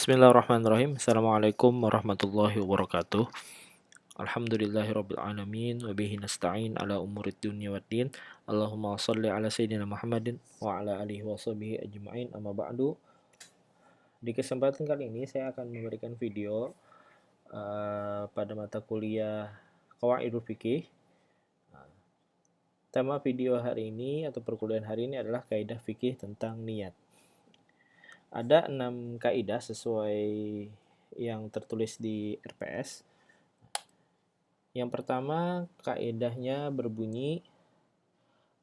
Bismillahirrahmanirrahim. Assalamualaikum warahmatullahi wabarakatuh. Alhamdulillahirabbil alamin wa bihi nasta'in ala umurid dunya waddin. Allahumma shalli ala sayyidina Muhammadin wa ala alihi washabihi ajmain. Amma ba'du. Di kesempatan kali ini saya akan memberikan video pada mata kuliah Qawaidul Fiqih. Tema video hari ini atau perkuliahan hari ini adalah kaidah fikih tentang niat. Ada 6 kaidah sesuai yang tertulis di RPS. Yang pertama, kaidahnya berbunyi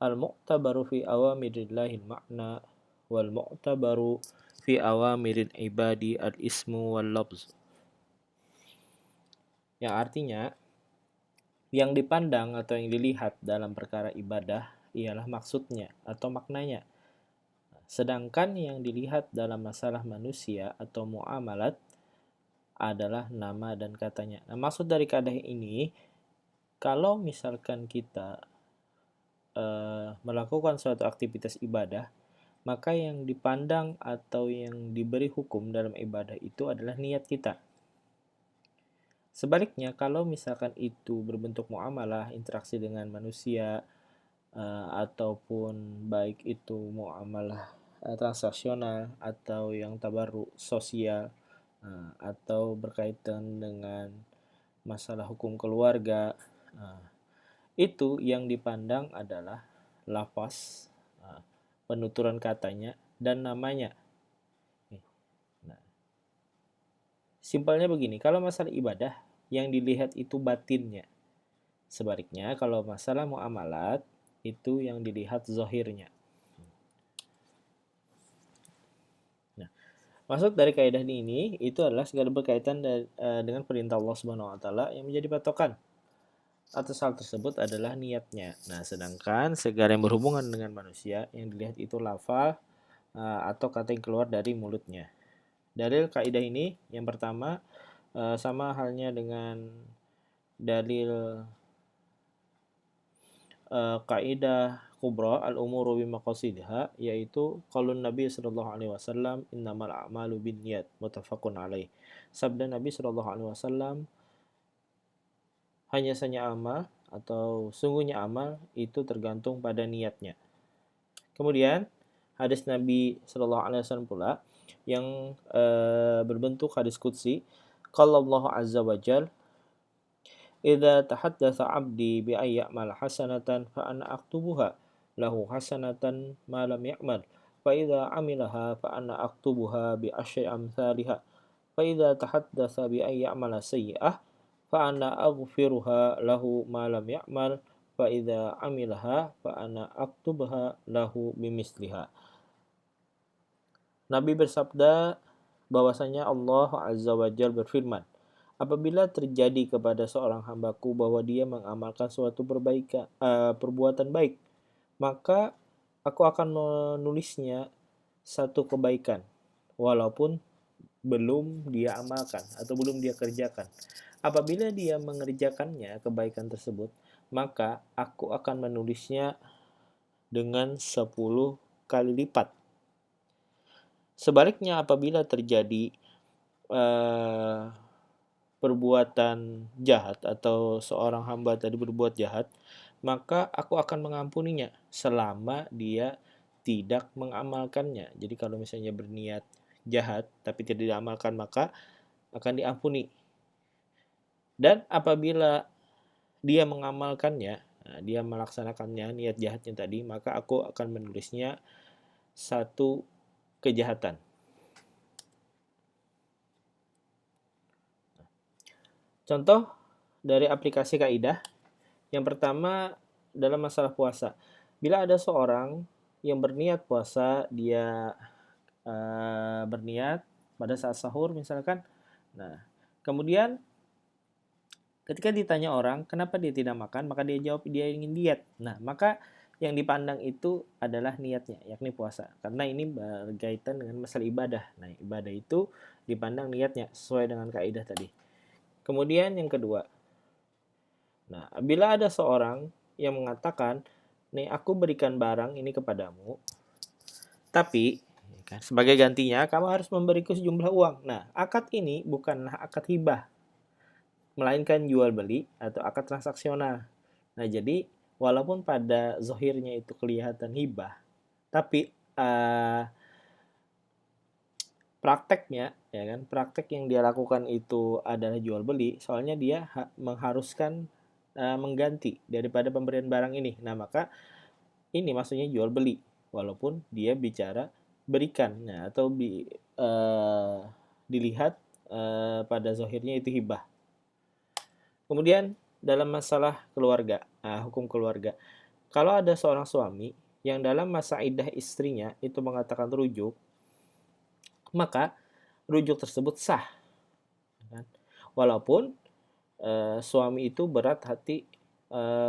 al-mu'tabaru fi awamirillahil ma'na wal mu'tabaru fi awamiril ibadi al-ismu wal lafz. Yang artinya, yang dipandang atau yang dilihat dalam perkara ibadah ialah maksudnya atau maknanya. Sedangkan yang dilihat dalam masalah manusia atau muamalat adalah nama dan katanya. Nah, maksud dari kaidah ini, kalau misalkan kita melakukan suatu aktivitas ibadah, maka yang dipandang atau yang diberi hukum dalam ibadah itu adalah niat kita. Sebaliknya, kalau misalkan itu berbentuk muamalah, interaksi dengan manusia, ataupun baik itu muamalah transaksional atau yang tabarruk sosial, atau berkaitan dengan masalah hukum keluarga, itu yang dipandang adalah lafaz, penuturan katanya, dan namanya. Nah, simpelnya begini, kalau masalah ibadah yang dilihat itu batinnya. Sebaliknya, kalau masalah muamalat itu yang dilihat zahirnya. Nah, maksud dari kaidah ini itu adalah segala berkaitan dengan perintah Allah Subhanahu wa taala yang menjadi patokan. Atas hal tersebut adalah niatnya. Nah, sedangkan segala yang berhubungan dengan manusia yang dilihat itu lafal atau kata yang keluar dari mulutnya. Dalil kaidah ini yang pertama sama halnya dengan dalil kaidah kubra al-umuru bimaqasidha, yaitu qaulun Nabi sallallahu alaihi wasallam innamal a'malu binniyat muttafaqun alaih. Sabda Nabi sallallahu alaihi wasallam, hanya saja amal atau sungguhnya amal itu tergantung pada niatnya. Kemudian hadis Nabi sallallahu alaihi wasallam pula yang berbentuk hadis qudsi, qala Allah azza wa jalla, idza tahaddatsa 'abdi bi ay ya'mal hasanatan fa ana aktubuha lahu hasanatan ma lam ya'mal fa idza 'amilaha fa ana aktubuha bi asyri amsalha fa idza tahaddatsa bi ay ya'mala sayyi'ah fa ana aghfiruha lahu ma lam ya'mal fa idza 'amilaha fa ana aktubuha lahu bimisliha. Nabi bersabda bahwasanya Allah azza wa jalla berfirman, apabila terjadi kepada seorang hambaku bahwa dia mengamalkan suatu perbuatan baik, maka aku akan menulisnya satu kebaikan, walaupun belum dia amalkan atau belum dia kerjakan. Apabila dia mengerjakannya, kebaikan tersebut, maka aku akan menulisnya dengan 10 kali lipat. Sebaliknya, apabila terjadi perbuatan jahat atau seorang hamba tadi berbuat jahat, maka aku akan mengampuninya selama dia tidak mengamalkannya. Jadi kalau misalnya berniat jahat tapi tidak diamalkan, maka akan diampuni. Dan apabila dia mengamalkannya, dia melaksanakannya, niat jahatnya tadi, maka aku akan menulisnya satu kejahatan. Contoh dari aplikasi kaidah, yang pertama dalam masalah puasa. Bila ada seorang yang berniat puasa, dia berniat pada saat sahur misalkan. Nah, kemudian ketika ditanya orang kenapa dia tidak makan, maka dia jawab dia ingin diet. Nah, maka yang dipandang itu adalah niatnya, yakni puasa. Karena ini berkaitan dengan masalah ibadah. Nah, ibadah itu dipandang niatnya sesuai dengan kaidah tadi. Kemudian yang kedua, nah, bila ada seorang yang mengatakan, nih aku berikan barang ini kepadamu, tapi Sebagai gantinya, kamu harus memberiku sejumlah uang. Nah, akad ini bukanlah akad hibah, melainkan jual beli atau akad transaksional. Nah, jadi walaupun pada zohirnya itu kelihatan hibah, tapi prakteknya, ya kan, praktek yang dia lakukan itu adalah jual beli, soalnya dia mengharuskan mengganti daripada pemberian barang ini. Nah, maka ini maksudnya jual beli, walaupun dia bicara berikan, nah, atau dilihat pada zohirnya itu hibah. Kemudian dalam masalah keluarga, hukum keluarga, kalau ada seorang suami yang dalam masa iddah istrinya itu mengatakan rujuk, maka rujuk tersebut sah, walaupun suami itu berat hati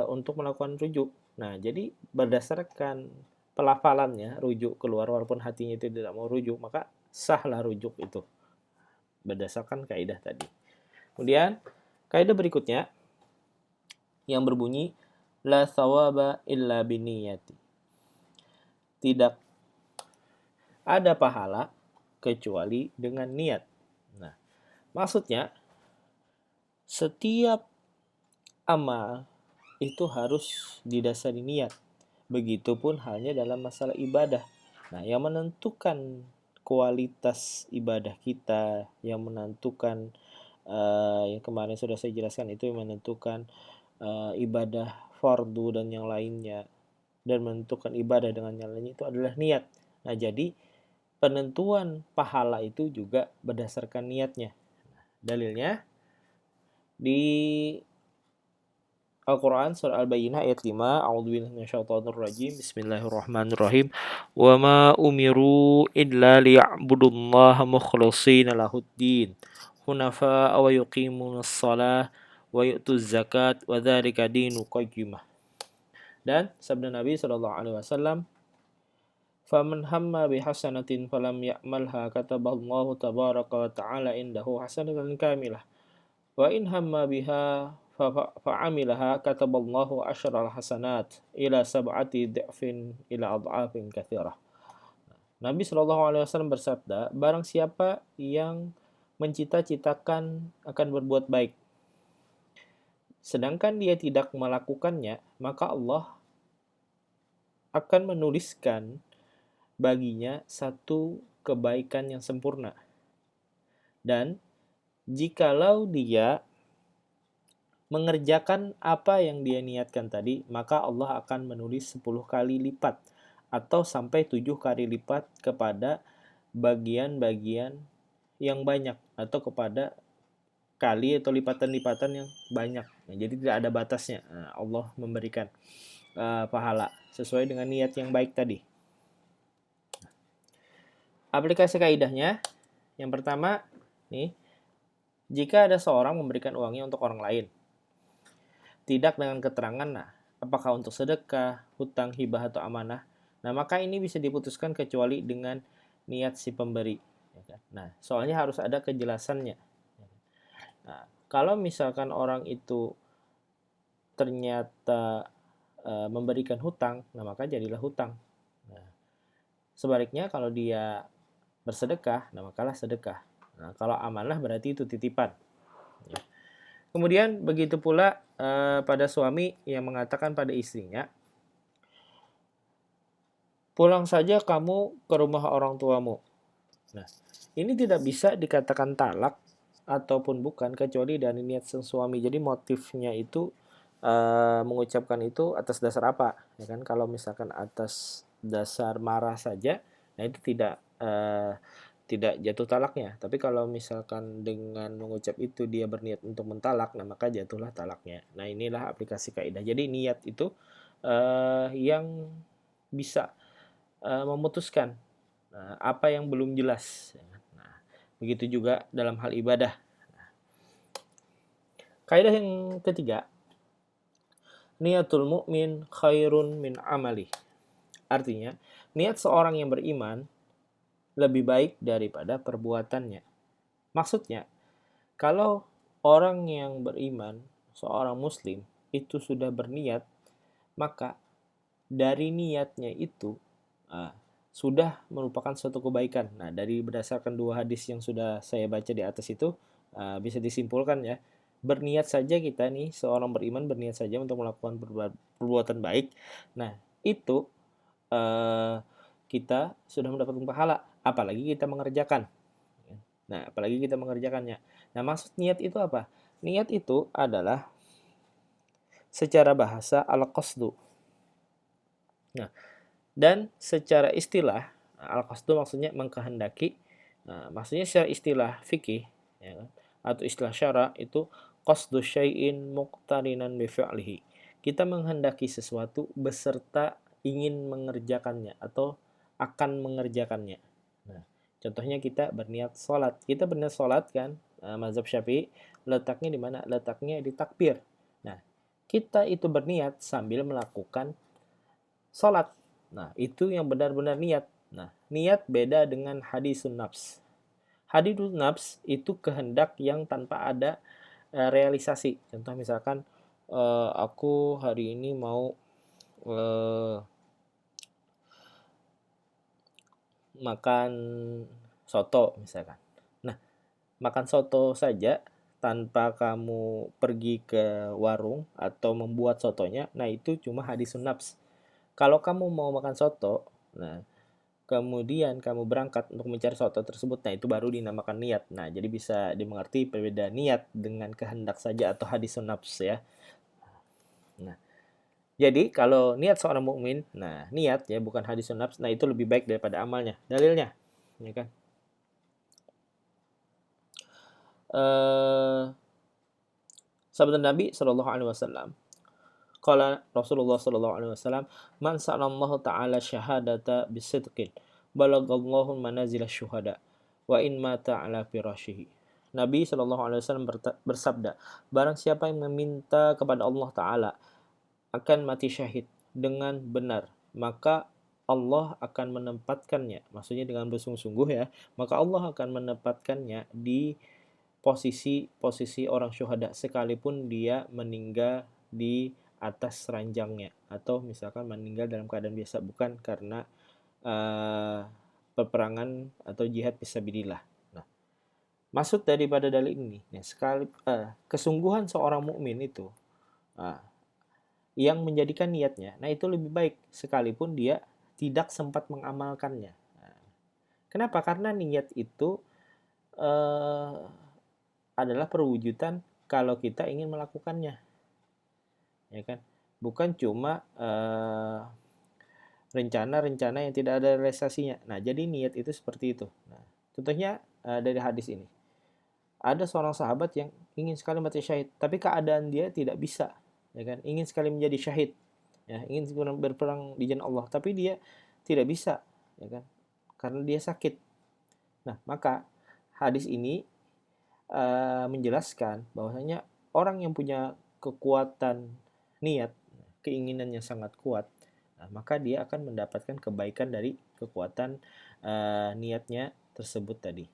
untuk melakukan rujuk. Nah, jadi berdasarkan pelafalannya rujuk keluar walaupun hatinya itu tidak mau rujuk, maka sahlah rujuk itu berdasarkan kaidah tadi. Kemudian kaidah berikutnya yang berbunyi la thawaba illa biniyati. Tidak ada pahala kecuali dengan niat. Nah, maksudnya setiap amal itu harus didasari niat. Begitupun halnya dalam masalah ibadah. Nah, yang menentukan kualitas ibadah kita, yang menentukan yang kemarin sudah saya jelaskan itu yang menentukan ibadah fardu dan yang lainnya, dan menentukan ibadah dengan yang lainnya itu adalah niat. Nah, jadi penentuan pahala itu juga berdasarkan niatnya. Dalilnya di Al-Quran surah Al-Bayyinah ayat 5, A'udzubillahi minasyaitonirrajim, Bismillahirrahmanirrahim. Wa ma umiru illa liya'budullaha mukhlishina lahuddin, hunafa'a wa yuqimunas shalah wa yu'tuz zakat wa dzalika dinul qayyimah. Dan sabda Nabi sallallahu alaihi wasallam, "Faman hamma bihasanatin falam ya'malha kataballahu tabaraka wa ta'ala indahu hasanatan kamilah. Wa in hamma biha fa'amilaha kataballahu asyral hasanat ila sab'ati dha'fin ila adhafin katsirah." Nabi Shallallahu alaihi wasallam bersabda, barang siapa yang mencita-citakan akan berbuat baik sedangkan dia tidak melakukannya, maka Allah akan menuliskan baginya satu kebaikan yang sempurna. Dan jikalau dia mengerjakan apa yang dia niatkan tadi, maka Allah akan menulis 10 kali lipat atau sampai 7 kali lipat kepada bagian-bagian yang banyak atau kepada kali atau lipatan-lipatan yang banyak. Nah, jadi tidak ada batasnya. Nah, Allah memberikan pahala sesuai dengan niat yang baik tadi. Aplikasi kaidahnya, yang pertama nih, jika ada seorang memberikan uangnya untuk orang lain, tidak dengan keterangan, nah, apakah untuk sedekah, hutang, hibah, atau amanah, nah, maka ini bisa diputuskan kecuali dengan niat si pemberi. Nah, soalnya harus ada kejelasannya. Nah, kalau misalkan orang itu ternyata memberikan hutang, nah maka jadilah hutang. Nah, sebaliknya kalau dia bersedekah, nah makalah sedekah. Nah, kalau amanah berarti itu titipan. Ya. Kemudian begitu pula pada suami yang mengatakan pada istrinya, pulang saja kamu ke rumah orang tuamu. Nah, ini tidak bisa dikatakan talak ataupun bukan kecuali dari niat sang suami. Jadi motifnya itu mengucapkan itu atas dasar apa, ya kan? Kalau misalkan atas dasar marah saja, nah itu tidak jatuh talaknya. Tapi kalau misalkan dengan mengucap itu dia berniat untuk mentalak, nah maka jatuhlah talaknya. Nah, inilah aplikasi kaidah. Jadi niat itu yang bisa memutuskan apa yang belum jelas. Nah, begitu juga dalam hal ibadah. Kaidah yang ketiga, niatul mu'min khairun min amali. Artinya, niat seorang yang beriman lebih baik daripada perbuatannya. Maksudnya, kalau orang yang beriman, seorang muslim, itu sudah berniat, maka dari niatnya itu sudah merupakan suatu kebaikan. Nah, dari berdasarkan dua hadis yang sudah saya baca di atas itu, bisa disimpulkan ya, berniat saja kita nih, seorang beriman berniat saja untuk melakukan perbuatan baik. Nah, itu kita sudah mendapatkan pahala, apalagi kita mengerjakan. Nah, apalagi kita mengerjakannya. Nah, maksud niat itu apa? Niat itu adalah secara bahasa al-qasdu. Nah, dan secara istilah, al-qasdu maksudnya mengkehendaki. Nah, maksudnya secara istilah fikih, ya kan? Atau istilah syara itu qasdu syai'in muqtarinan bi fi'lihi. Kita menghendaki sesuatu beserta ingin mengerjakannya atau akan mengerjakannya. Nah, contohnya kita berniat sholat. Kita berniat sholat kan, mazhab Syafi'i, letaknya di mana? Letaknya di takbir. Nah, kita itu berniat sambil melakukan sholat. Nah, itu yang benar-benar niat. Nah, niat beda dengan hadisun nafs. Hadisun nafs itu kehendak yang tanpa ada realisasi. Contoh misalkan aku hari ini mau makan soto misalkan. Nah, makan soto saja tanpa kamu pergi ke warung atau membuat sotonya, nah itu cuma hadisun nafs. Kalau kamu mau makan soto, nah kemudian kamu berangkat untuk mencari soto tersebut, nah itu baru dinamakan niat. Nah, jadi bisa dimengerti perbedaan niat dengan kehendak saja atau hadisun nafs ya. Nah, jadi kalau niat seorang mukmin, nah niat ya bukan hadisun nafs, nah itu lebih baik daripada amalnya. Dalilnya, ya kan? Sabda Nabi Shallallahu Alaihi Wasallam, qala Rasulullah Shallallahu Alaihi Wasallam, man sa'alallahu ta'ala syahadata bisidqin balagallahu manazil syuhada wa in mata ala firashihi. Nabi Shallallahu Alaihi Wasallam bersabda, barang siapa yang meminta kepada Allah Ta'ala akan mati syahid dengan benar, maka Allah akan menempatkannya, maksudnya dengan bersungguh-sungguh ya, maka Allah akan menempatkannya di posisi orang syuhada sekalipun dia meninggal di atas ranjangnya atau misalkan meninggal dalam keadaan biasa, bukan karena peperangan atau jihad fisabilillah. Nah, maksud daripada dalil ini ya, kesungguhan seorang mukmin itu yang menjadikan niatnya, nah itu lebih baik sekalipun dia tidak sempat mengamalkannya. Nah, kenapa? Karena niat itu adalah perwujudan kalau kita ingin melakukannya, ya kan? Bukan cuma rencana-rencana yang tidak ada realisasinya. Nah, jadi niat itu seperti itu. Nah, contohnya dari hadis ini, ada seorang sahabat yang ingin sekali mati syahid, tapi keadaan dia tidak bisa, ya kan? Ingin sekali menjadi syahid, ya, ingin berperang di jalan Allah, tapi dia tidak bisa, ya kan? Karena dia sakit. Nah, maka hadis ini menjelaskan bahwasanya orang yang punya kekuatan niat, keinginannya sangat kuat, nah, maka dia akan mendapatkan kebaikan dari kekuatan niatnya tersebut tadi.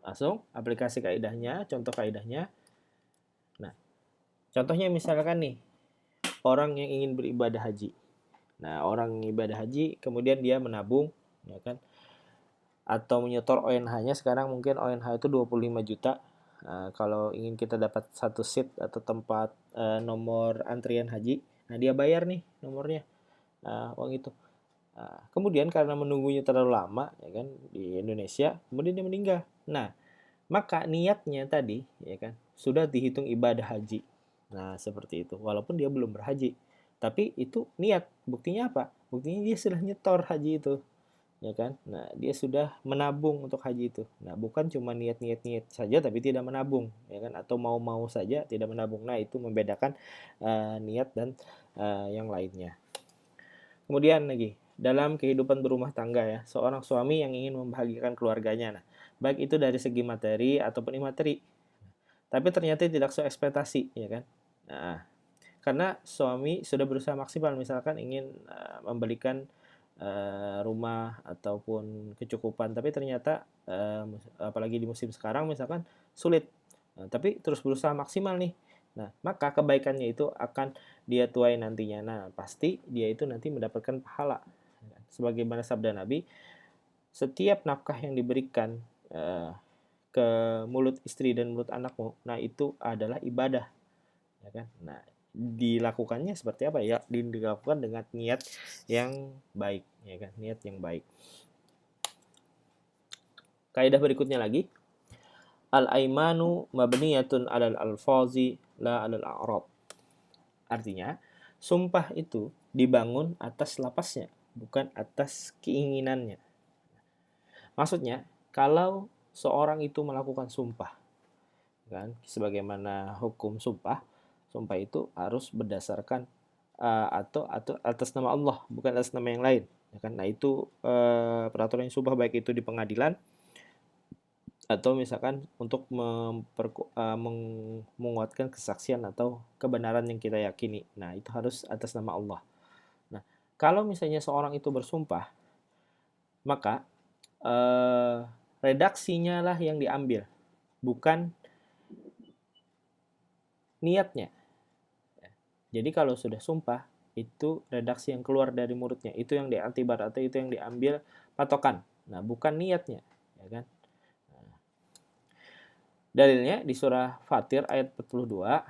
Langsung aplikasi kaidahnya, contoh kaidahnya. Nah, contohnya misalkan nih, orang yang ingin beribadah haji. Nah, orang ibadah haji kemudian dia menabung, ya kan? Atau menyetor ONH-nya, sekarang mungkin ONH itu 25 juta. Kalau ingin kita dapat satu seat atau tempat nomor antrian haji, nah dia bayar nih nomornya, uang itu. Kemudian karena menunggunya terlalu lama, ya kan, di Indonesia, kemudian dia meninggal. Nah, maka niatnya tadi, ya kan, sudah dihitung ibadah haji. Nah, seperti itu. Walaupun dia belum berhaji, tapi itu niat. Buktinya apa? Buktinya dia sudah nyetor haji itu, ya kan? Nah, dia sudah menabung untuk haji itu. Nah, bukan cuma niat-niat saja tapi tidak menabung, ya kan? Atau mau-mau saja tidak menabung. Nah, itu membedakan niat dan yang lainnya. Kemudian lagi, dalam kehidupan berumah tangga ya, seorang suami yang ingin membahagiakan keluarganya. Nah, baik itu dari segi materi ataupun imateri. Tapi ternyata tidak sesuai ekspektasi, ya kan? Nah, karena suami sudah berusaha maksimal, misalkan ingin membelikan rumah ataupun kecukupan, tapi ternyata apalagi di musim sekarang misalkan sulit, tapi terus berusaha maksimal nih. Nah, maka kebaikannya itu akan dia tuai nantinya. Nah, pasti dia itu nanti mendapatkan pahala. sebagaimana sabda Nabi, setiap nafkah yang diberikan ke mulut istri dan mulut anakmu, nah itu adalah ibadah, ya kan? Nah, dilakukannya seperti apa ya? Dilakukan dengan niat yang baik, ya kan? Niat yang baik. Kaidah berikutnya lagi, al-aimanu mabniyatun 'alal alfazi la 'alal a'rab. Artinya, sumpah itu dibangun atas lapasnya, bukan atas keinginannya. Maksudnya, kalau seorang itu melakukan sumpah, kan, sebagaimana hukum sumpah, sumpah itu harus berdasarkan atau atas nama Allah, bukan atas nama yang lain, ya kan? Nah, itu peraturan sumpah baik itu di pengadilan atau misalkan untuk menguatkan kesaksian atau kebenaran yang kita yakini. Nah, itu harus atas nama Allah. Nah, kalau misalnya seorang itu bersumpah, maka redaksinya lah yang diambil, bukan niatnya. Jadi kalau sudah sumpah, itu redaksi yang keluar dari mulutnya, itu yang diiktibar atau itu yang diambil patokan. Nah, bukan niatnya, ya kan? Dalilnya di surah Fatir ayat 42.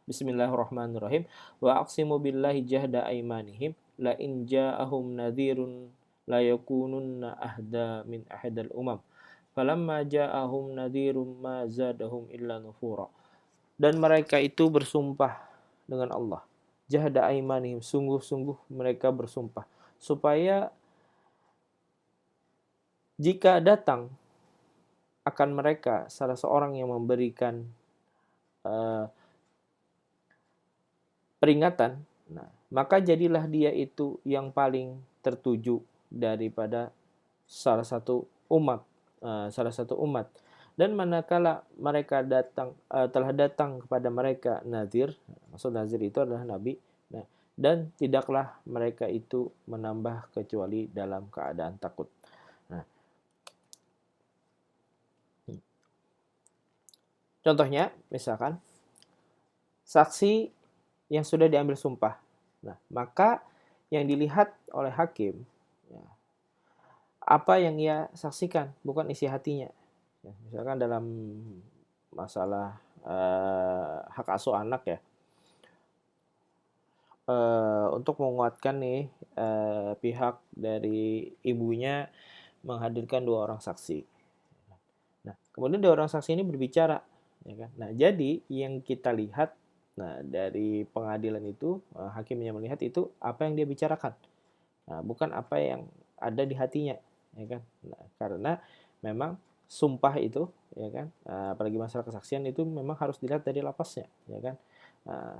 Bismillahirrahmanirrahim. Wa aqsimu billahi jahda aimanihim la in ja'ahum nadhirun la yakununna ahda min ahadil umam. Falamma ja'ahum nadhirun ma zadahum illa nufura. Dan mereka itu bersumpah dengan Allah. Jahda aimanihim, sungguh-sungguh mereka bersumpah supaya jika datang akan mereka salah seorang yang memberikan peringatan, nah, maka jadilah dia itu yang paling tertuju daripada salah satu umat. Dan manakala mereka telah datang kepada mereka nazir, maksud nazir itu adalah nabi, nah, dan tidaklah mereka itu menambah kecuali dalam keadaan takut. Nah, contohnya misalkan saksi yang sudah diambil sumpah. Nah, maka yang dilihat oleh hakim, ya, apa yang ia saksikan, bukan isi hatinya. Ya, misalkan dalam masalah hak asuh anak ya, untuk menguatkan nih pihak dari ibunya menghadirkan 2 orang saksi. Nah, kemudian 2 orang saksi ini berbicara, ya kan? Nah, jadi yang kita lihat, nah, dari pengadilan itu, hakimnya melihat itu apa yang dia bicarakan. Nah, bukan apa yang ada di hatinya, ya kan? Nah, karena memang sumpah itu, ya kan, apalagi masalah kesaksian itu memang harus dilihat dari lapasnya, ya kan?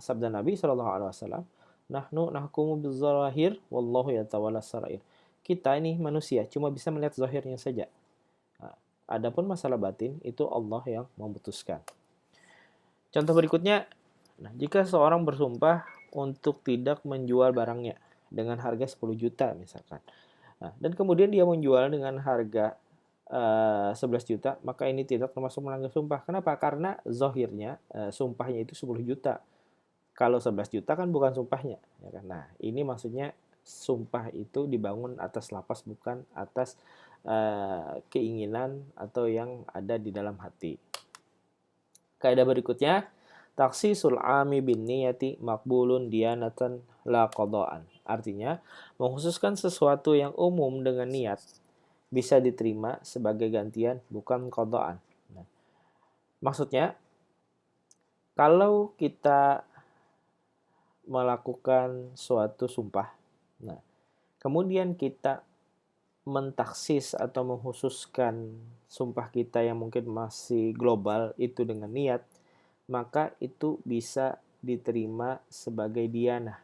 Sabda Nabi SAW, nahnu nahkumu bizzawahir wallahu yatawalla sarair. Kita ini manusia cuma bisa melihat zahirnya saja. Adapun masalah batin itu Allah yang memutuskan. Contoh berikutnya, nah, jika seorang bersumpah untuk tidak menjual barangnya dengan harga 10 juta misalkan. Nah, dan kemudian dia menjual dengan harga 11 juta, maka ini tidak termasuk melanggar sumpah. Kenapa? Karena zahirnya sumpahnya itu 10 juta. Kalau 11 juta kan bukan sumpahnya, ya kan? Nah, ini maksudnya sumpah itu dibangun atas lapas, bukan atas keinginan atau yang ada di dalam hati. Kaidah berikutnya, taksisul ami bin niyati makbulun dianatan la qadaan. Artinya, mengkhususkan sesuatu yang umum dengan niat bisa diterima sebagai gantian, bukan qadaan. Nah, maksudnya, kalau kita melakukan suatu sumpah, nah, kemudian kita mentaksis atau menghususkan sumpah kita yang mungkin masih global itu dengan niat, maka itu bisa diterima sebagai dianah,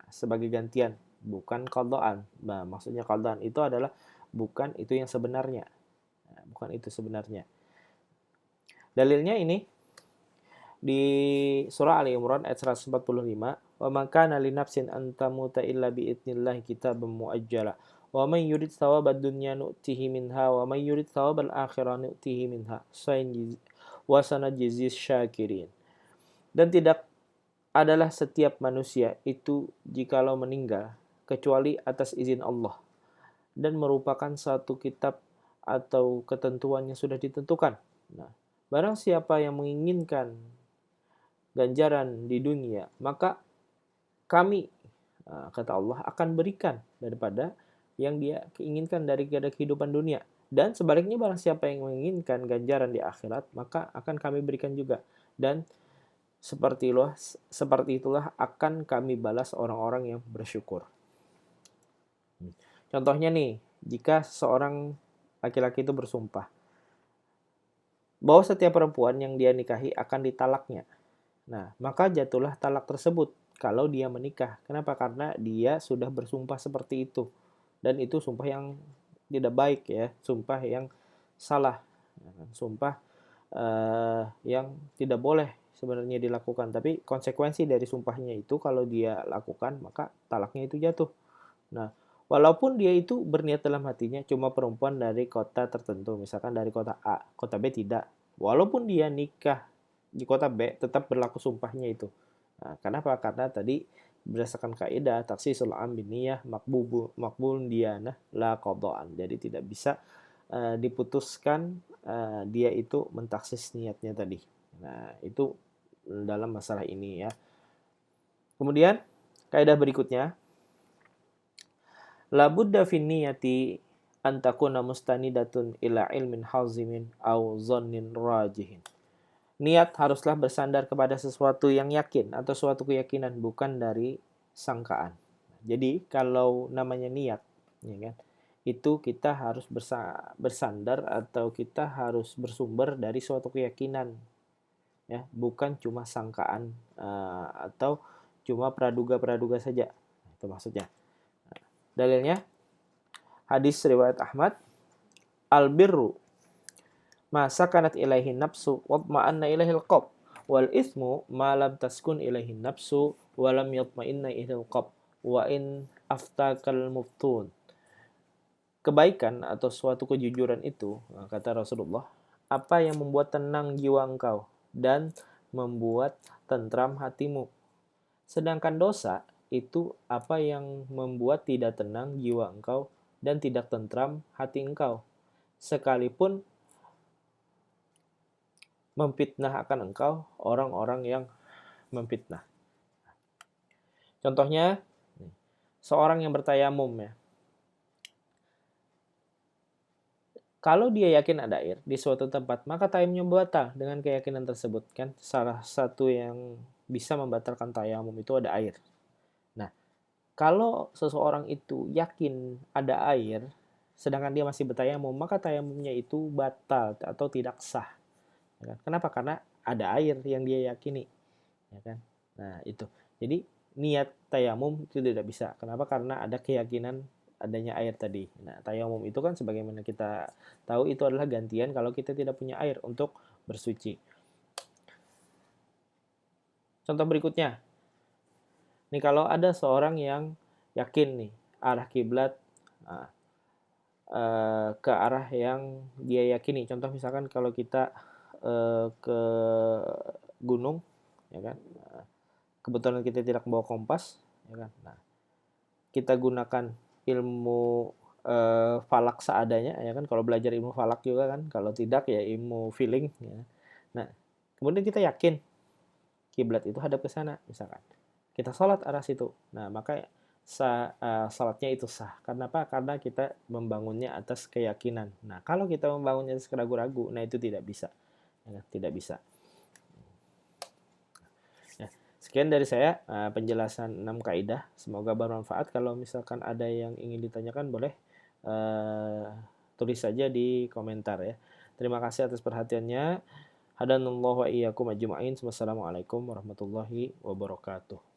sebagai gantian, bukan qadaan. Nah, maksudnya qadaan itu adalah bukan itu yang sebenarnya. Nah, bukan itu sebenarnya. Dalilnya ini di surah Ali Imran ayat 145, wa man kana li nafsin an tamuta illa bi idznillah kitaban muajjala wa man yurid thawabad dunya nu'tihi minha wa man yurid thawabal akhirah nu'tihi minha wa sanajziz syakirin. Dan tidak adalah setiap manusia itu jikalau meninggal kecuali atas izin Allah dan merupakan satu kitab atau ketentuan yang sudah ditentukan. Nah, barang siapa yang menginginkan ganjaran di dunia, maka kami, kata Allah, akan berikan daripada yang dia inginkan dari kehidupan dunia. Dan sebaliknya barang siapa yang menginginkan ganjaran di akhirat, maka akan kami berikan juga. Dan seperti itulah akan kami balas orang-orang yang bersyukur. Contohnya nih, jika seorang laki-laki itu bersumpah bahwa setiap perempuan yang dia nikahi akan ditalaknya. Nah, maka jatuhlah talak tersebut kalau dia menikah. Kenapa? Karena dia sudah bersumpah seperti itu. Dan itu sumpah yang tidak baik ya, sumpah yang salah. Sumpah yang tidak boleh sebenarnya dilakukan. Tapi konsekuensi dari sumpahnya itu kalau dia lakukan, maka talaknya itu jatuh. Nah, walaupun dia itu berniat dalam hatinya cuma perempuan dari kota tertentu, misalkan dari kota A, kota B tidak. Walaupun dia nikah di kota B, tetap berlaku sumpahnya itu. Nah, kenapa? Karena tadi berdasarkan kaidah taksisul am biniyah makbul diyanah la qadaan. Jadi tidak bisa diputuskan dia itu mentaksis niatnya tadi. Nah, itu dalam masalah ini ya. Kemudian kaidah berikutnya, la budda fin niyati an takuna mustanidatun ila ilmin hazimin au dhannin rajihin. Niat haruslah bersandar kepada sesuatu yang yakin atau suatu keyakinan, bukan dari sangkaan. Jadi kalau namanya niat, ya kan, itu kita harus bersandar atau kita harus bersumber dari suatu keyakinan, ya, bukan cuma sangkaan atau cuma praduga-praduga saja. Itu maksudnya. Dalilnya hadis riwayat Ahmad, al-birru ma sakanat ilaihi nafsu watma'anna ilaihi al-qalb wal ithmu ma lam taskun ilaihi nafsu wa lam yatma'inna ilaihi al-qalb wa in aftakal muftun. Kebaikan atau suatu kejujuran itu, kata Rasulullah, apa yang membuat tenang jiwa engkau dan membuat tentram hatimu. Sedangkan dosa itu apa yang membuat tidak tenang jiwa engkau dan tidak tentram hati engkau, sekalipun memfitnah akan engkau orang-orang yang memfitnah. Contohnya, seorang yang bertayamum ya. Kalau dia yakin ada air di suatu tempat, maka tayamumnya batal dengan keyakinan tersebut. Kan salah satu yang bisa membatalkan tayamum itu ada air. Nah, kalau seseorang itu yakin ada air, sedangkan dia masih bertayamum, maka tayamumnya itu batal atau tidak sah. Ya kan? Kenapa? Karena ada air yang dia yakini. Ya kan? Nah, itu. Jadi niat tayamum itu tidak bisa. Kenapa? Karena ada keyakinan adanya air tadi. Nah, tayamum itu kan sebagaimana kita tahu itu adalah gantian kalau kita tidak punya air untuk bersuci. Contoh berikutnya. Nih kalau ada seorang yang yakin nih arah kiblat ke arah yang dia yakini. Contoh misalkan kalau kita ke gunung, ya kan? Kebetulan kita tidak membawa kompas, ya kan? Nah, kita gunakan ilmu falak seadanya, ya kan? Kalau belajar ilmu falak juga kan, kalau tidak ya ilmu feeling. Ya. Nah, kemudian kita yakin kiblat itu hadap ke sana, misalkan. Kita sholat arah situ. Nah, maka salatnya itu sah. Karena apa? Karena kita membangunnya atas keyakinan. Nah, kalau kita membangunnya atas keraguan-ragu, nah itu tidak bisa. Ya, tidak bisa. Sekian dari saya penjelasan 6 kaidah. Semoga bermanfaat. Kalau misalkan ada yang ingin ditanyakan boleh tulis saja di komentar ya. Terima kasih atas perhatiannya. Hadanallahu wa iyyakum ajma'in. Wassalamualaikum warahmatullahi wabarakatuh.